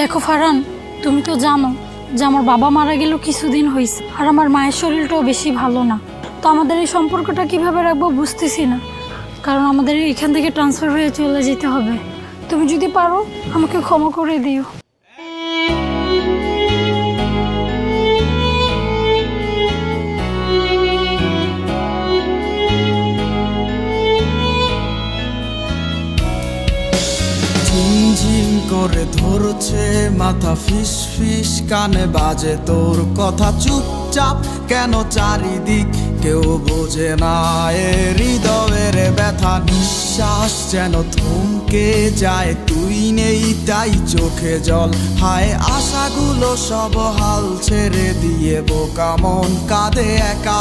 দেখো ফারহান, তুমি তো জানো যে আমার বাবা মারা গেল কিছুদিন হয়েছে, আর আমার মায়ের শরীরটাও বেশি ভালো না। তো আমাদের এই সম্পর্কটা কিভাবে রাখবো বুঝতেছি না, কারণ আমাদের এখান থেকে ট্রান্সফার হয়ে চলে যেতে হবে। তুমি যদি পারো আমাকে ক্ষমা করে দিও। ঝিমঝিম করে ধরছে মাথা, ফিস ফিস কানে বাজে তোর কথা। চুপচাপ কেন চারিদিক কেউ বোঝে না এ হৃদয়ের ব্যথা। নিঃশ্বাস যেন থমকে যায়, তুই নেই তাই চোখে জল। হায় আশাগুলো সব হাল ছেড়ে দিয়ে বোকা মন কাঁদে একা।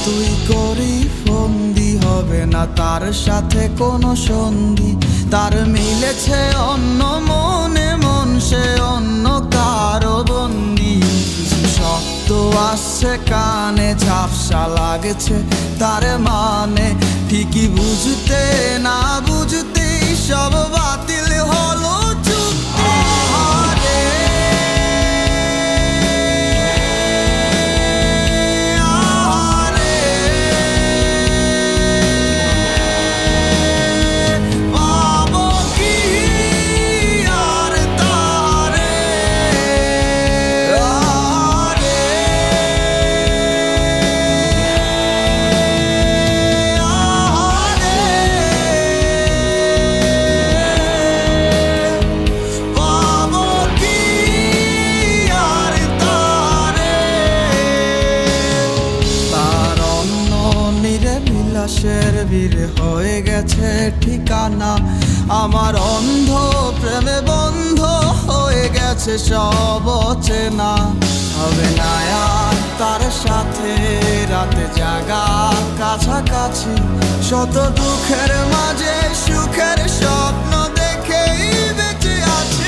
তুই করি ফন্দি হবে না তার সাথে কোনো সন্ধি। তার মিলেছে অন্য মনে মন, সে অন্য কারো বন্দি। কিছু শব্দ আসছে কানে, ঝাপসা লাগছে তার মানে। ঠিকই বুঝতে না বুঝতেই সব বাতিল হলো চুক্তি। শের বীর হয়ে গেছে ঠিকানা, আমার অন্ধ প্রেমে বন্ধ হয়ে গেছে সব অচেনা। হবে না আর তার সাথে রাতে জাগা, কাছাকাছি শত দুঃখের মাঝে সুখের স্বপ্ন দেখেই বেঁচে আছি।